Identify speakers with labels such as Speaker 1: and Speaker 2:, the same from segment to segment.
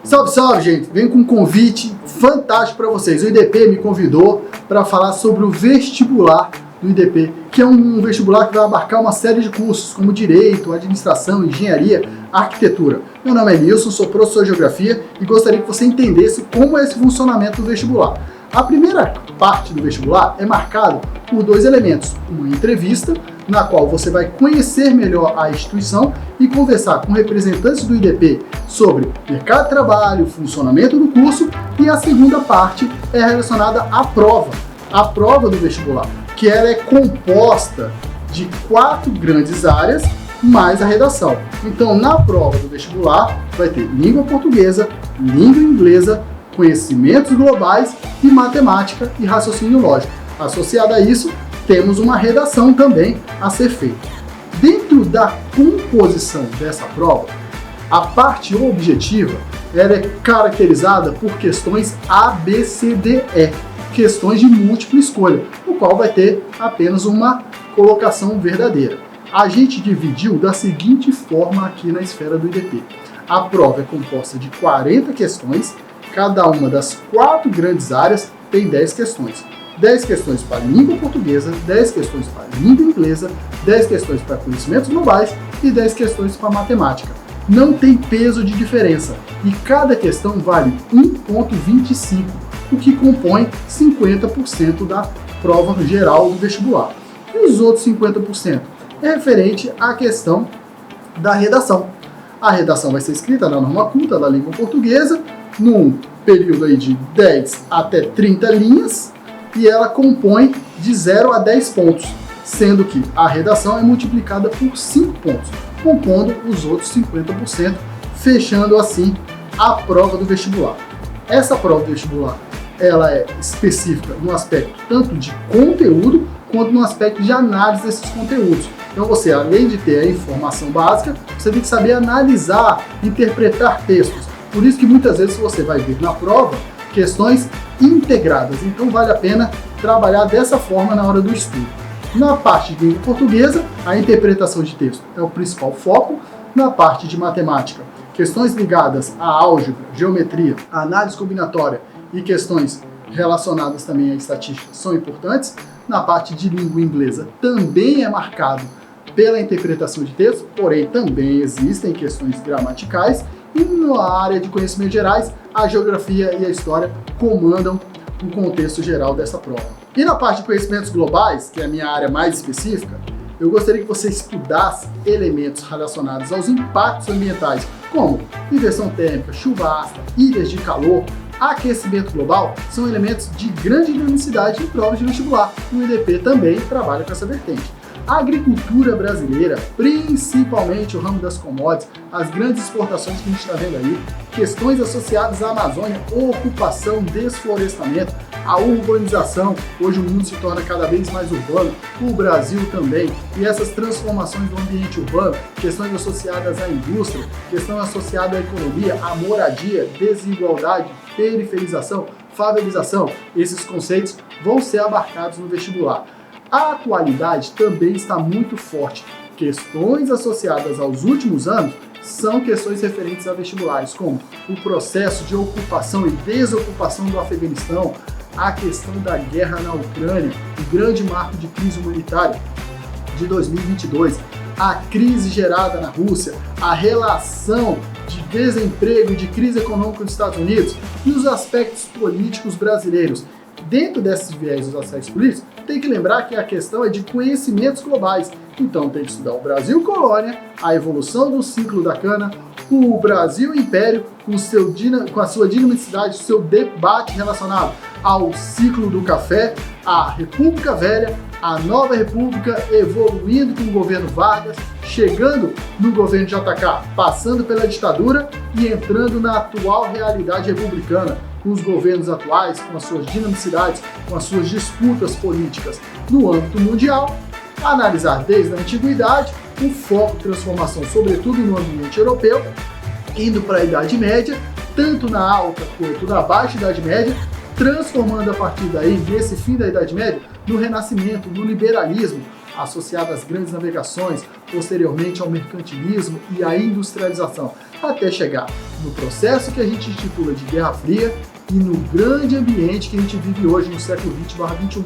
Speaker 1: Salve, salve, gente! Venho com um convite fantástico para vocês. O IDP me convidou para falar sobre o vestibular do IDP, que é um vestibular que vai abarcar uma série de cursos, como Direito, Administração, Engenharia, Arquitetura. Meu nome é Nilson, sou professor de Geografia e gostaria que você entendesse como é esse funcionamento do vestibular. A primeira parte do vestibular é marcada por dois elementos: uma entrevista, na qual você vai conhecer melhor a instituição e conversar com representantes do IDP sobre mercado de trabalho, funcionamento do curso, e a segunda parte é relacionada à prova, a prova do vestibular, que ela é composta de 4 grandes áreas mais a redação. Então, na prova do vestibular vai ter língua portuguesa, língua inglesa, conhecimentos globais e matemática e raciocínio lógico. Associado a isso, temos uma redação também a ser feita. Dentro da composição dessa prova, a parte objetiva ela é caracterizada por questões A, B, C, D, E, questões de múltipla escolha, no qual vai ter apenas uma colocação verdadeira. A gente dividiu da seguinte forma aqui na esfera do IDP. A prova é composta de 40 questões, cada uma das 4 grandes áreas tem 10 questões. 10 questões para língua portuguesa, 10 questões para língua inglesa, 10 questões para conhecimentos globais e 10 questões para matemática. Não tem peso de diferença e cada questão vale 1,25, o que compõe 50% da prova geral do vestibular. E os outros 50% é referente à questão da redação. A redação vai ser escrita na norma culta da língua portuguesa, num período aí de 10 até 30 linhas, e ela compõe de 0 a 10 pontos, sendo que a redação é multiplicada por 5 pontos, compondo os outros 50%, fechando assim a prova do vestibular. Essa prova do vestibular ela é específica no aspecto tanto de conteúdo quanto no aspecto de análise desses conteúdos. Então você, além de ter a informação básica, você tem que saber analisar, interpretar textos. Por isso que muitas vezes você vai ver na prova questões integradas. Então vale a pena trabalhar dessa forma na hora do estudo. Na parte de língua portuguesa, a interpretação de texto é o principal foco. Na parte de matemática, questões ligadas à álgebra, geometria, análise combinatória e questões relacionadas também à estatística são importantes. Na parte de língua inglesa também é marcado pela interpretação de texto, porém também existem questões gramaticais. E na área de conhecimentos gerais, a geografia e a história comandam o contexto geral dessa prova. E na parte de conhecimentos globais, que é a minha área mais específica, eu gostaria que você estudasse elementos relacionados aos impactos ambientais, como inversão térmica, chuva ácida, ilhas de calor, aquecimento global, são elementos de grande dinamicidade em provas de vestibular. O IDP também trabalha com essa vertente. A agricultura brasileira, principalmente o ramo das commodities, as grandes exportações que a gente está vendo aí, questões associadas à Amazônia, ocupação, desflorestamento, a urbanização, hoje o mundo se torna cada vez mais urbano, o Brasil também, e essas transformações do ambiente urbano, questões associadas à indústria, questão associada à economia, à moradia, desigualdade, periferização, favelização, esses conceitos vão ser abarcados no vestibular. A atualidade também está muito forte. Questões associadas aos últimos anos são questões referentes a vestibulares, como o processo de ocupação e desocupação do Afeganistão, a questão da guerra na Ucrânia, o grande marco de crise humanitária de 2022, a crise gerada na Rússia, a relação de desemprego e de crise econômica dos Estados Unidos e os aspectos políticos brasileiros. Dentro desses viés dos aspectos políticos, tem que lembrar que a questão é de conhecimentos globais. Então tem que estudar o Brasil colônia, a evolução do ciclo da cana, o Brasil império com a sua dinamicidade, o seu debate relacionado ao ciclo do café, a República Velha, a nova República evoluindo com o governo Vargas, chegando no governo JK, passando pela ditadura e entrando na atual realidade republicana, com os governos atuais, com as suas dinamicidades, com as suas disputas políticas no âmbito mundial, analisar desde a antiguidade, o foco de transformação, sobretudo no ambiente europeu, indo para a Idade Média, tanto na alta quanto na baixa Idade Média, transformando a partir daí, desse fim da Idade Média, no Renascimento, no liberalismo, associado às grandes navegações, posteriormente ao mercantilismo e à industrialização, até chegar no processo que a gente intitula de Guerra Fria e no grande ambiente que a gente vive hoje no século XX/XXI,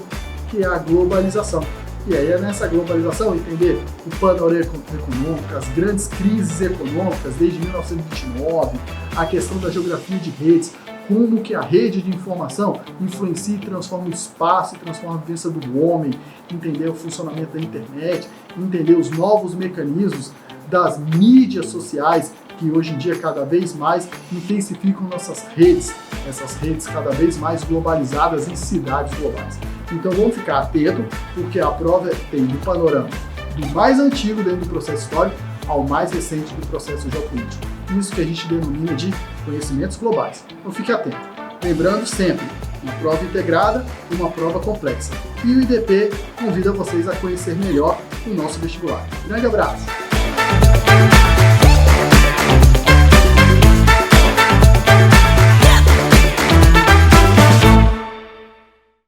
Speaker 1: que é a globalização. E aí é nessa globalização entender o panorama econômico, as grandes crises econômicas desde 1929, a questão da geografia de redes, como que a rede de informação influencia e transforma o espaço e transforma a vivência do homem, entender o funcionamento da internet, entender os novos mecanismos das mídias sociais que hoje em dia cada vez mais intensificam nossas redes, essas redes cada vez mais globalizadas em cidades globais. Então vamos ficar atento, porque a prova tem do panorama do mais antigo dentro do processo histórico ao mais recente do processo geopolítico. Isso que a gente denomina de conhecimentos globais. Então fique atento. Lembrando sempre, uma prova integrada e uma prova complexa. E o IDP convida vocês a conhecer melhor o nosso vestibular. Grande abraço!